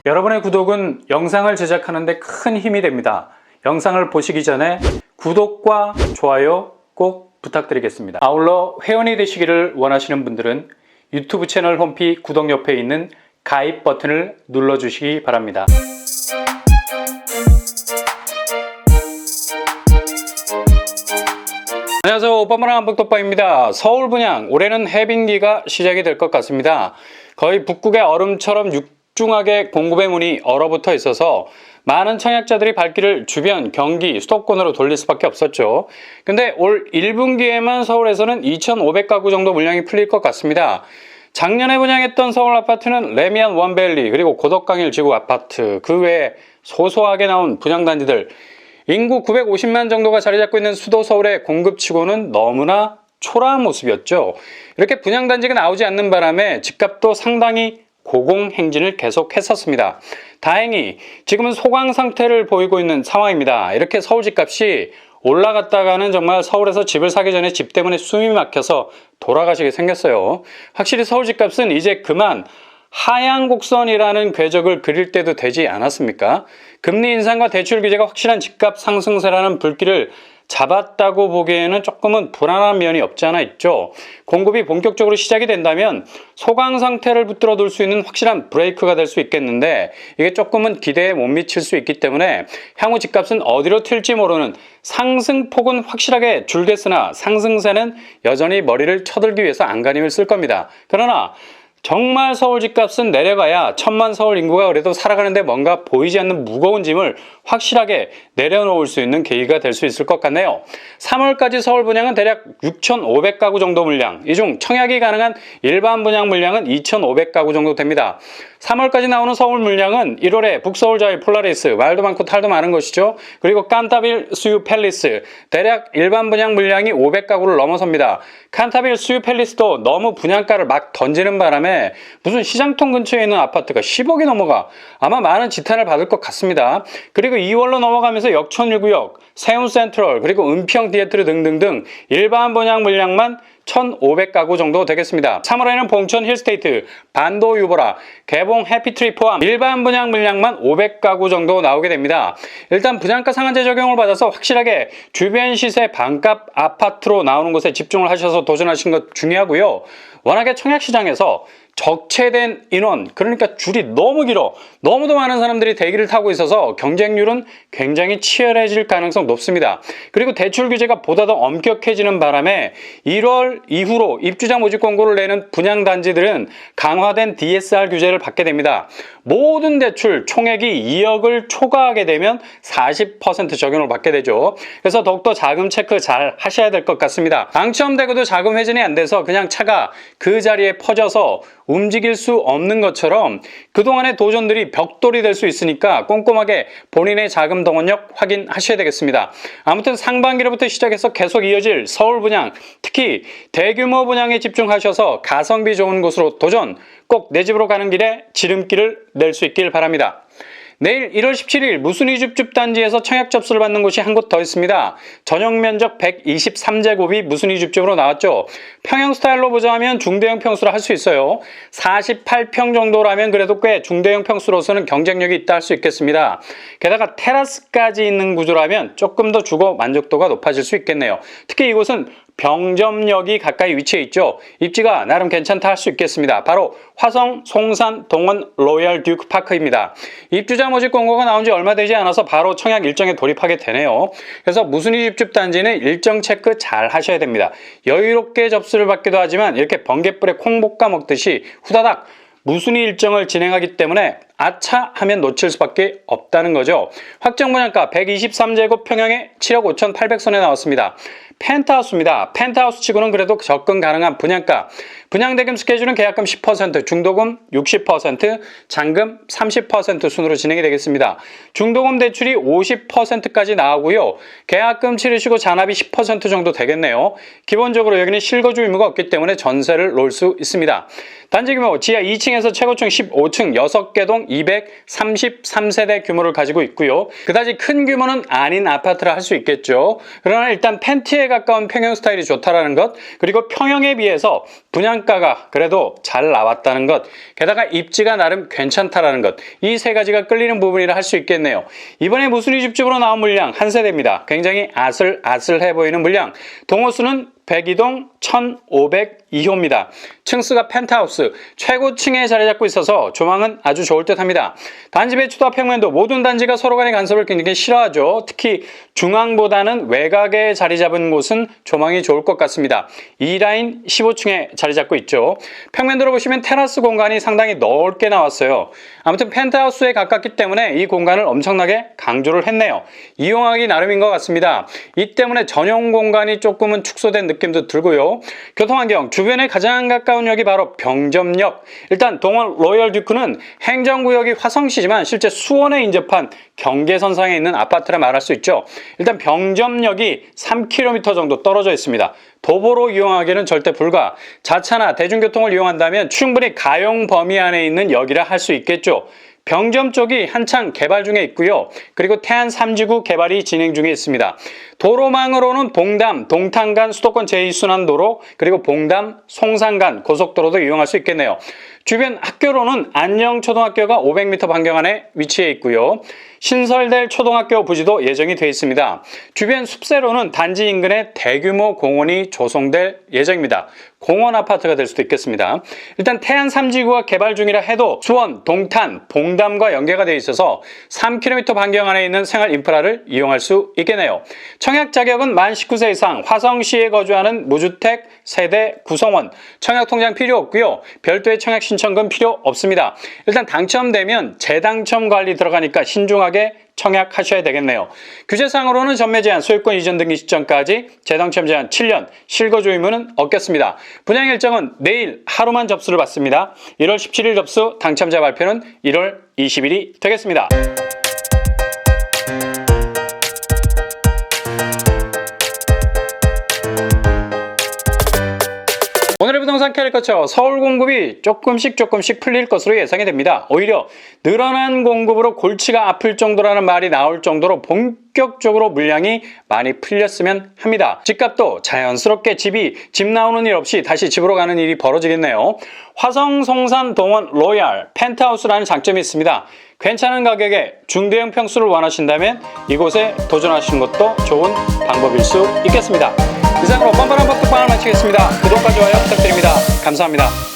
여러분의 구독은 영상을 제작하는 데 큰 힘이 됩니다. 영상을 보시기 전에 구독과 좋아요 꼭 부탁드리겠습니다. 아울러 회원이 되시기를 원하시는 분들은 유튜브 채널 홈피 구독 옆에 있는 가입 버튼을 눌러주시기 바랍니다. 안녕하세요. 오빠마랑 한복덮밥입니다. 서울 분양 올해는 해빙기가 시작이 될 것 같습니다. 거의 북극의 얼음처럼 육중하게 공급의 문이 얼어붙어 있어서 많은 청약자들이 발길을 주변 경기 수도권으로 돌릴 수밖에 없었죠. 근데 올 1분기에만 서울에서는 2,500가구 정도 물량이 풀릴 것 같습니다. 작년에 분양했던 서울 아파트는 레미안 원밸리 그리고 고덕강일 지구 아파트, 그 외에 소소하게 나온 분양단지들, 인구 950만 정도가 자리 잡고 있는 수도 서울의 공급치고는 너무나 초라한 모습이었죠. 이렇게 분양단지가 나오지 않는 바람에 집값도 상당히 고공행진을 계속했었습니다. 다행히 지금은 소강 상태를 보이고 있는 상황입니다. 이렇게 서울 집값이 올라갔다가는 정말 서울에서 집을 사기 전에 집 때문에 숨이 막혀서 돌아가시게 생겼어요. 확실히 서울 집값은 이제 그만 하향 곡선이라는 궤적을 그릴 때도 되지 않았습니까? 금리 인상과 대출 규제가 확실한 집값 상승세라는 불길을 잡았다고 보기에는 조금은 불안한 면이 없지 않아 있죠. 공급이 본격적으로 시작이 된다면 소강 상태를 붙들어 둘 수 있는 확실한 브레이크가 될 수 있겠는데, 이게 조금은 기대에 못 미칠 수 있기 때문에 향후 집값은 어디로 튈지 모르는, 상승폭은 확실하게 줄겠으나 상승세는 여전히 머리를 쳐들기 위해서 안간힘을 쓸 겁니다. 그러나 정말 서울 집값은 내려가야 1,000만 서울 인구가 그래도 살아가는데 뭔가 보이지 않는 무거운 짐을 확실하게 내려놓을 수 있는 계기가 될 수 있을 것 같네요. 3월까지 서울 분양은 대략 6,500가구 정도 물량, 이 중 청약이 가능한 일반 분양 물량은 2,500가구 정도 됩니다. 3월까지 나오는 서울 물량은 1월에 북서울 자이 폴라리스, 말도 많고 탈도 많은 것이죠. 그리고 칸타빌 수유 팰리스, 대략 일반 분양 물량이 500가구를 넘어섭니다. 칸타빌 수유 팰리스도 너무 분양가를 막 던지는 바람에 무슨 시장통 근처에 있는 아파트가 10억이 넘어가 아마 많은 지탄을 받을 것 같습니다. 그리고 2월로 넘어가면서 역촌 1구역, 세운 센트럴, 그리고 은평 디에트르 등등등 일반 분양 물량만 1,500가구 정도 되겠습니다. 3월에는 봉천 힐스테이트, 반도 유보라, 개봉 해피트리 포함 일반 분양 물량만 500가구 정도 나오게 됩니다. 일단 분양가 상한제 적용을 받아서 확실하게 주변 시세 반값 아파트로 나오는 곳에 집중을 하셔서 도전하신 것 중요하고요. 워낙에 청약시장에서 적체된 인원, 그러니까 줄이 너무 길어, 너무도 많은 사람들이 대기를 타고 있어서 경쟁률은 굉장히 치열해질 가능성 높습니다. 그리고 대출 규제가 보다 더 엄격해지는 바람에 1월 이후로 입주자 모집 공고를 내는 분양단지들은 강화된 DSR 규제를 받게 됩니다. 모든 대출 총액이 2억을 초과하게 되면 40% 적용을 받게 되죠. 그래서 더욱더 자금 체크 잘 하셔야 될 것 같습니다. 당첨되고도 자금 회전이 안 돼서 그냥 차가 그 자리에 퍼져서 움직일 수 없는 것처럼 그동안의 도전들이 벽돌이 될 수 있으니까 꼼꼼하게 본인의 자금 동원력 확인하셔야 되겠습니다. 아무튼 상반기로부터 시작해서 계속 이어질 서울 분양, 특히 대규모 분양에 집중하셔서 가성비 좋은 곳으로 도전, 꼭 내 집으로 가는 길에 지름길을 낼 수 있길 바랍니다. 내일 1월 17일 무순이 줍줍 단지에서 청약 접수를 받는 곳이 한 곳 더 있습니다. 전용 면적 123제곱이 무순이 줍줍으로 나왔죠. 평형 스타일로 보자면 중대형 평수로 할 수 있어요. 48평 정도라면 그래도 꽤 중대형 평수로서는 경쟁력이 있다 할 수 있겠습니다. 게다가 테라스까지 있는 구조라면 조금 더 주거 만족도가 높아질 수 있겠네요. 특히 이곳은 병점역이 가까이 위치해 있죠. 입지가 나름 괜찮다 할 수 있겠습니다. 바로 화성, 송산, 동원 로얄 듀크 파크입니다. 입주자 모집 공고가 나온 지 얼마 되지 않아서 바로 청약 일정에 돌입하게 되네요. 그래서 무순이 줍줍 단지는 일정 체크 잘 하셔야 됩니다. 여유롭게 접수를 받기도 하지만 이렇게 번갯불에 콩 볶아 먹듯이 후다닥 무순위 일정을 진행하기 때문에 아차 하면 놓칠 수밖에 없다는 거죠. 확정 분양가 123제곱 평형에 7억 5,800선에 나왔습니다. 펜트하우스입니다. 펜트하우스 치고는 그래도 접근 가능한 분양가. 분양대금 스케줄은 계약금 10%, 중도금 60%, 잔금 30% 순으로 진행이 되겠습니다. 중도금 대출이 50%까지 나오고요. 계약금 치르시고 잔압이 10% 정도 되겠네요. 기본적으로 여기는 실거주 의무가 없기 때문에 전세를 놓을 수 있습니다. 단지 규모 지하 2층에서 최고층 15층 6개 동 233세대 규모를 가지고 있고요. 그다지 큰 규모는 아닌 아파트라 할 수 있겠죠. 그러나 일단 펜트에 가까운 평형 스타일이 좋다라는 것, 그리고 평형에 비해서 분양가가 그래도 잘 나왔다는 것, 게다가 입지가 나름 괜찮다라는 것, 이 세 가지가 끌리는 부분이라 할 수 있겠네요. 이번에 무순위 집집으로 나온 물량 한 세대입니다. 굉장히 아슬아슬해 보이는 물량. 동호수는 102동 1502호입니다. 층수가 펜트하우스, 최고층에 자리 잡고 있어서 조망은 아주 좋을 듯 합니다. 단지 배치도 평면도 모든 단지가 서로 간의 간섭을 굉장히 싫어하죠. 특히 중앙보다는 외곽에 자리 잡은 곳은 조망이 좋을 것 같습니다. 2라인 15층에 자리 잡고 있죠. 평면도로 보시면 테라스 공간이 상당히 넓게 나왔어요. 아무튼 펜트하우스에 가깝기 때문에 이 공간을 엄청나게 강조를 했네요. 이용하기 나름인 것 같습니다. 이 때문에 전용 공간이 조금은 축소된 느낌도 들고요. 교통환경, 주변에 가장 가까운 역이 바로 병점역. 일단 동원 로열 듀크는 행정구역이 화성시지만 실제 수원에 인접한 경계선상에 있는 아파트라 말할 수 있죠. 일단 병점역이 3km 정도 떨어져 있습니다. 도보로 이용하기는 절대 불가. 자차나 대중교통을 이용한다면 충분히 가용 범위 안에 있는 역이라 할 수 있겠죠. 병점 쪽이 한창 개발 중에 있고요. 그리고 태안 3지구 개발이 진행 중에 있습니다. 도로망으로는 봉담, 동탄 간 수도권 제2순환도로, 그리고 봉담, 송산 간 고속도로도 이용할 수 있겠네요. 주변 학교로는 안녕초등학교가 500m 반경 안에 위치해 있고요. 신설될 초등학교 부지도 예정이 되어 있습니다. 주변 숲세로는 단지 인근에 대규모 공원이 조성될 예정입니다. 공원 아파트가 될 수도 있겠습니다. 일단 태안 3지구가 개발 중이라 해도 수원, 동탄, 봉담과 연계가 되어 있어서 3km 반경 안에 있는 생활 인프라를 이용할 수 있겠네요. 청약 자격은 만 19세 이상, 화성시에 거주하는 무주택 세대 구성원, 청약 통장 필요 없고요. 별도의 청약 신청금 필요 없습니다. 일단 당첨되면 재당첨 관리 들어가니까 신중하게 청약하셔야 되겠네요. 규제상으로는 전매 제한, 소유권 이전 등기 시점까지, 재당첨 제한 7년, 실거주 의무는 없겠습니다. 분양 일정은 내일 하루만 접수를 받습니다. 1월 17일 접수, 당첨자 발표는 1월 20일이 되겠습니다. 오늘의 부동산 캐릭터처 서울 공급이 조금씩 풀릴 것으로 예상이 됩니다. 오히려 늘어난 공급으로 골치가 아플 정도라는 말이 나올 정도로 본격적으로 물량이 많이 풀렸으면 합니다. 집값도 자연스럽게 집 나오는 일 없이 다시 집으로 가는 일이 벌어지겠네요. 화성, 송산, 동원, 로얄, 펜트하우스라는 장점이 있습니다. 괜찮은 가격에 중대형 평수를 원하신다면 이곳에 도전하시는 것도 좋은 방법일 수 있겠습니다. 이상으로 뻔뻔한 법득방을 마치겠습니다. 구독과 좋아요 부탁드립니다. 감사합니다.